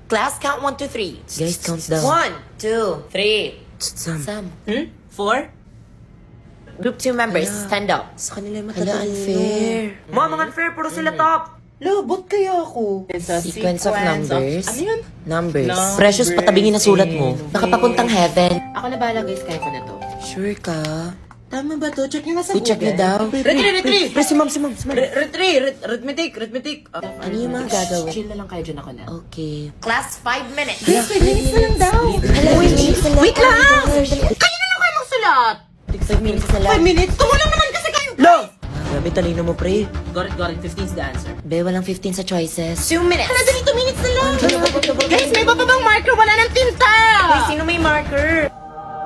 Class, count 1, 2, 3. Guys, count down. 1, 2, 3. Sam. Sam. 4. Group 2 members, stand up. Sa kanila yung Hala, unfair. Mga unfair, puro sila top. Lobot kaya ako. Sequence of numbers. Ano yun? Numbers. Precious, patabingin na sulat mo. Nakapapuntang heaven. Ako na bahala guys, kaya ko na to. Sure ka? Tama ba to? Check nyo nga sa I-check na daw. Retry! Pre, si ma'am. Arithmetic. Ano yung mga gagawin? Chill na lang kayo dyan ako na. Okay. Class, 5 minutes. Guys, 5 minutes na lang daw. Wait lang! Kayo na lang kayo magsulat. 5 minutes na lang. 5 minutes? Tumulang naman kasi kayo. Lo! Grabe, talino mo, pre. Got it. 15 is the answer. Be, walang 15 sa choices. 2 minutes. Hala, dali 2 minutes na lang. Guys, may baba bang marker? Wala ng tinta. Hey, sino may marker?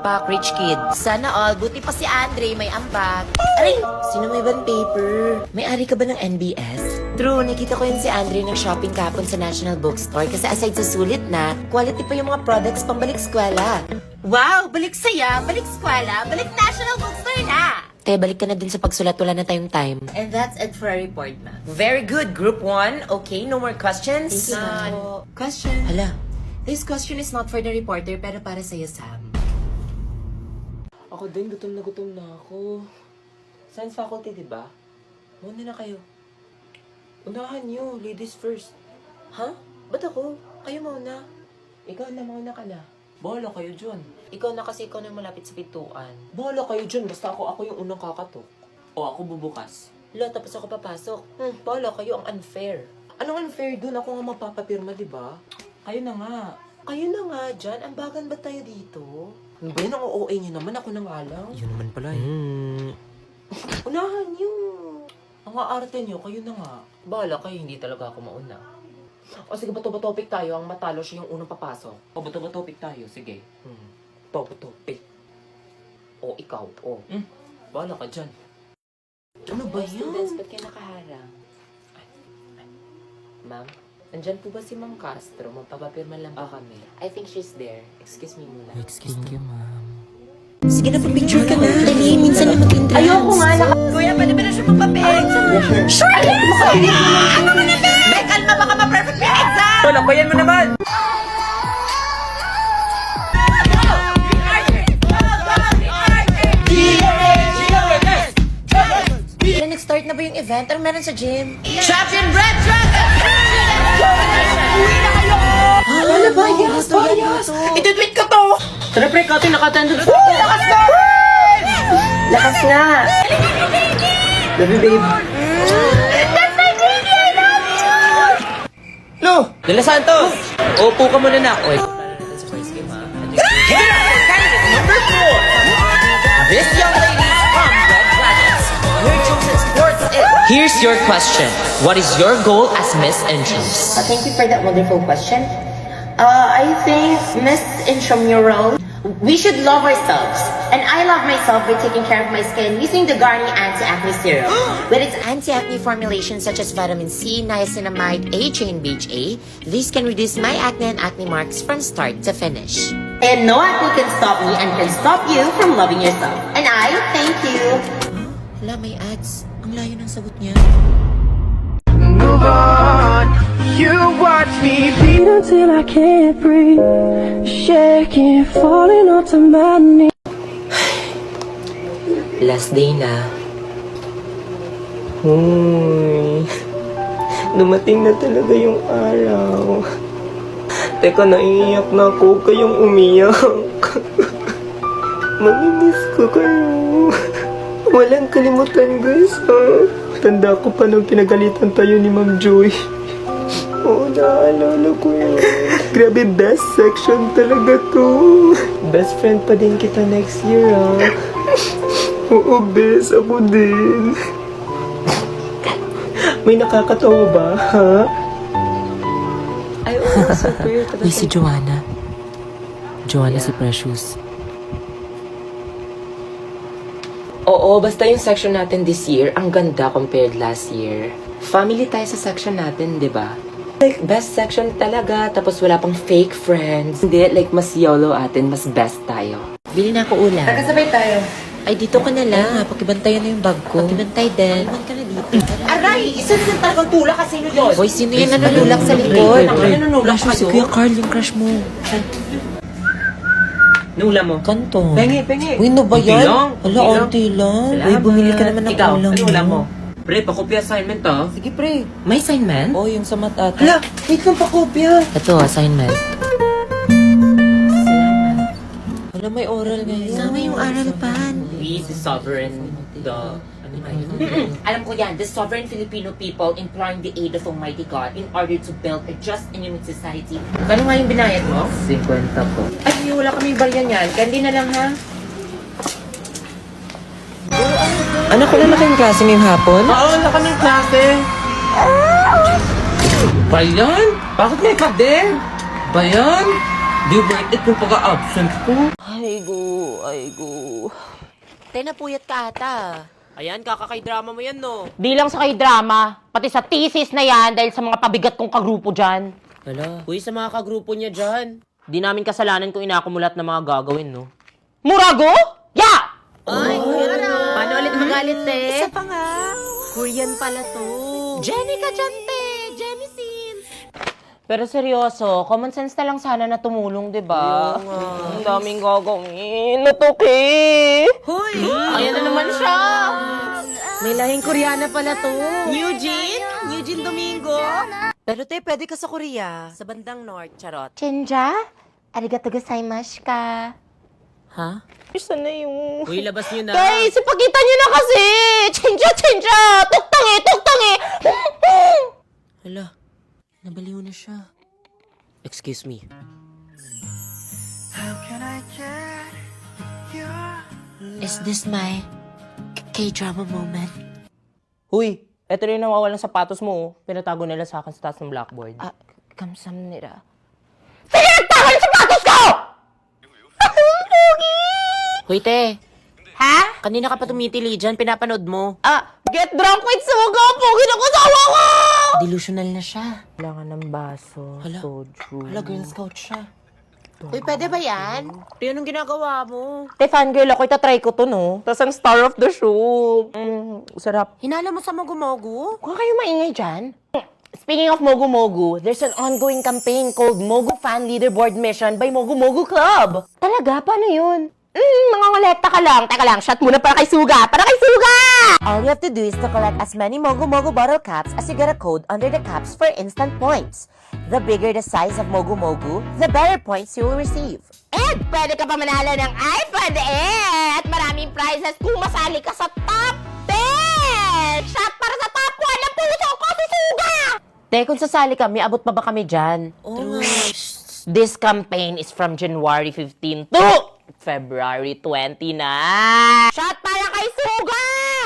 Pak, rich kid. Sana all. Buti pa si Andre, may ambag. Aray! Sino may band paper? May-ari ka ba ng NBS? True, nakita ko yun si Andre nag-shopping kapon sa National Bookstore kasi aside sa sulit na, quality pa yung mga products pambalik eskwela. Wow, balik saya, balik eskwela, balik National Bookstore na. Kaya balik ka na din sa pagsulat, wala na tayong time. And that's it for a report, ma'am. Very good, Group 1. Okay, no more questions? Question. Hala. This question is not for the reporter, pero para sa'yo, Sam. Ako din, gutom na ako. Science faculty, di ba? Muna na kayo. Unahan niyo, ladies first. Ha? Ba't ako? Kayo muna. Ikaw na, mauna ka na. Bahala kayo dyan. Ikaw na kasi ikaw na malapit sa pintuan. Bahala kayo dyan, basta ako yung unang kakatok. O ako bubukas. Lo, tapos ako papasok. Bahala kayo, ang unfair. Anong unfair dun? Ako nga magpapapirma, di ba? Kayo na nga. Kayo na nga dyan, ambagan ba tayo dito? Ano ba yun? Ang OA niyo naman, ako na nga lang. Yun naman pala eh. Unahan niyo. Ang aarte niyo, kayo na nga. Bahala kayo, hindi talaga ako mauna. O sige, bato-topic tayo. Ang matalo siya yung unang papasok. O bato-topic tayo, sige. Bato-topic. O ikaw, o. Bahala ka dyan. Ano ba Students, yan? ba't kayo nakaharang? Ma'am, nandyan po ba si Ma'am Castro? Magpapapirma lang ba kami? I think she's there. Excuse me muna. Thank you, ma'am. Sige na, picture ka na. Dali, minsan na mag-entrance. Ayoko nga. Kuya, pwede ba na siya magpapig? Sure, yes! Ano ka na, Bek? Bek, kalma, baka ma-perfect yung exam! Lambayan mo naman! Nag-start na ba yung event? Ano meron sa gym? Champion Red Dragon! Uwi na kayo! Wala ba? Yes! Itutweet ko to! Tara, pre, Kati, naka-attendance. Lakas na! Lakas nga! Love you, babe. That's my baby! I love you! Lo! De La Santos! Upo ka muna na. Oy. Number 4. This young lady is from Red Dragons. Your chosen sports is... Here's your question. What is your goal as Miss Entrance? Thank you for that wonderful question. I think Miss Intramural, we should love ourselves. And I love myself by taking care of my skin using the Garnier Anti-Acne Serum. With its anti-acne formulations such as vitamin C, niacinamide, A chain BHA, these can reduce my acne and acne marks from start to finish. And no acne can stop me and can stop you from loving yourself. And I thank you. Hala, may ads. Ang layo ng sagot niya. Move on. You watch me beat until I can't breathe. Shaking, falling onto my knees. Last day na. Uy. Dumating na talaga yung araw. Teka, naiiyak na ako. Huwag kayong umiyak. Mamimiss ko kayo. Walang kalimutan, guys, ha? Tanda ko pa nung pinagalitan tayo ni Ma'am Joy. Oo, naalala ko yun. Grabe, best section talaga to. Best friend pa din kita next year, ha? Oo, bes. Ako din. May nakakatawa ba, ha? Ay, oo, super. May si Joanna. Joanna si Precious. Oo, basta yung section natin this year, ang ganda compared last year. Family tayo sa section natin, di ba? Like, best section talaga, tapos wala pang fake friends. Hindi, like, mas YOLO atin, mas best tayo. Bili na ako ulam. Kasabay tayo. Ay, dito ka na lang. Pakibantayan na yung bag ko. Pakibantay din. Naman ka na Aray! Isa na talagang tulak kasi nyo yun. Hoy, sino yan na nanulak sa likod? Nanunulak Crush mo si Kuya Carl, yung crush mo. Nula mo. Kanto. Pengi. Uy, no ba Konti yan? lang. Hala, onti lang. Uy, Salamat. bumili ka naman ng Ikaw, ulam ano ulam mo? Pre, pakopya assignment ah. Sige, pre. May assignment? Oh, yung sa mata. Hala, wait lang pakopya. Ito, assignment. Hala, may oral ngayon. Sama yung aral pan. We, the sovereign, the... Ano ba yun? Alam ko yan, the sovereign Filipino people imploring the aid of Almighty God in order to build a just and unique society. Kano nga yung binayad mo? 50 po. Ay, wala kaming baryan yan. Kandi na lang ha. Anak ko na kayong klase ngayong hapon? Oo, wala kaming klase. Bayan? Bakit may ka din? Bayan? Di worth it yung pag-absent ko. Aygo. Tay, napuyat ka ata. Ayan, kakakay-drama mo yan, no? Di lang sa kay drama, pati sa thesis na yan dahil sa mga pabigat kong kagrupo dyan. Hala, uy, sa mga kagrupo niya dyan. Di namin kasalanan kung inakumulat na mga gagawin, no? Murago? Ya! Paano ulit magalit, eh? Isa pa nga. Korean pala to. Jenny ka dyan, te. Jenny Sins. Pero seryoso, common sense na lang sana na tumulong, di ba? Ang daming gagawin. Natuki! Hoy! Ayan na naman siya! May lahing Koreana pala to. Eugene Domingo. Pero te, pwede ka sa Korea. Sa bandang North, charot. Chinja? Arigato gozaimasu ka. Ha? Isa na yung... Uy, labas niyo na. Guys, ipakita niyo na kasi! Chinja! Tuktangi! Hala, nabaliw na siya. Excuse me. Is this my K-drama moment? Huy, eto rin yung nawawalang sapatos mo. Oh. Pinatago nila sa akin sa taas ng blackboard. Kamsam nila. Pinagtago yung sapatos ko! Hoy, te. Ha? Kanina ka pa tumitili dyan, pinapanood mo. Get drunk with suga! Pogi na kasawa ko! Delusional na siya. Kailangan ng baso. Hala. Soju. Hala, Girl Scout siya. Uy, pwede ba yan? Te, anong ginagawa mo? Te, fangirl ako. Itatry ko to, no? Tapos ang star of the show. Sarap. Hinala mo sa Mogu-Mogu? Huwag kayo maingay dyan. Speaking of Mogu Mogu, there's an ongoing campaign called Mogu Fan Leaderboard Mission by Mogu Mogu Club. Talaga? Paano yun? Mga kolekta ka lang. Teka lang, shot muna para kay Suga. All you have to do is to collect as many Mogu Mogu bottle caps as you get a code under the caps for instant points. The bigger the size of Mogu Mogu, the better points you will receive. And pwede ka pa manalo ng iPhone at maraming prizes kung masali ka sa top 10! Shot para sa top 1 ng puso ko, si Suga! Te, kung sasali kami, abot pa ba kami dyan? This campaign is from January 15 to February 20 na. Shot para kay Suga!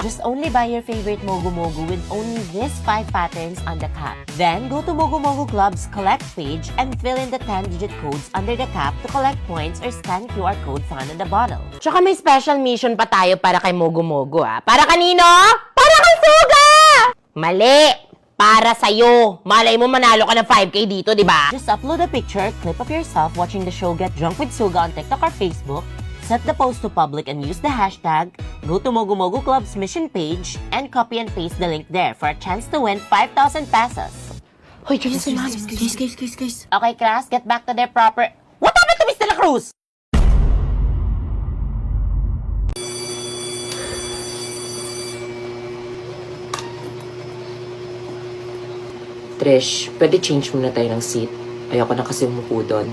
Just only buy your favorite Mogu Mogu with only these 5 patterns on the cap. Then go to Mogu Mogu Club's collect page and fill in the 10-digit codes under the cap to collect points or scan QR code found on the bottle. Tsaka may special mission pa tayo para kay Mogu Mogu, ha? Para kanino? Para kay Suga! Mali! Para sa'yo. Malay mo manalo ka ng 5K dito, di ba? Just upload a picture or clip of yourself watching the show Get Drunk with Suga on TikTok or Facebook, set the post to public and use the hashtag, go to Mogu Mogu Club's mission page, and copy and paste the link there for a chance to win 5,000 pesos. Hoy, dyan si Ma'am. Guys. Okay, class, get back to their proper... What happened to Miss De La Cruz? Trish, pwede change muna tayo ng seat. Ayoko na kasi umupo doon.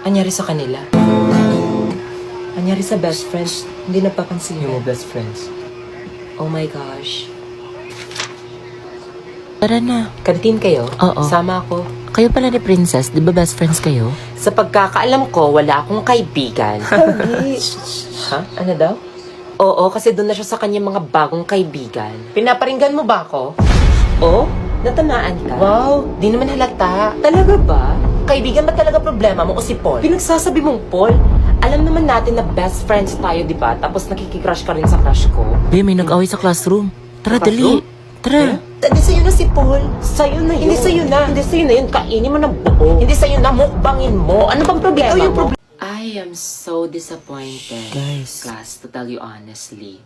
Anyari sa kanila? Anyari sa best friends? Hindi napapansin Yung mo. mo best friends. Oh my gosh. Tara na. Kantin kayo? Oo. Sama ako. Kayo pala ni Princess, di ba best friends kayo? Sa pagkakaalam ko, wala akong kaibigan. Ha? Ano daw? Oo, kasi doon na siya sa kanyang mga bagong kaibigan. Pinaparinggan mo ba ako? Oh? Natamaan ka? Wow, di naman halata. Talaga ba? Kaibigan ba talaga problema mo o si Paul? Pinagsasabi mong Paul? Alam naman natin na best friends tayo, di ba? Tapos nakikicrush ka rin sa crush ko. Be, may nag-away sa classroom. Tara, dali. Tara. Hindi sa'yo na si Paul. Sa'yo na yun. Hindi sa'yo na. Hindi sa'yo na yun. Kainin mo ng buo. Hindi sa'yo na. Mukbangin mo. Ano bang problema mo? Ay, I am so disappointed, Guys. class, to tell you honestly.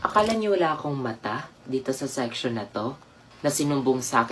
Akala niyo wala akong mata dito sa section na to, na sinumbong sa akin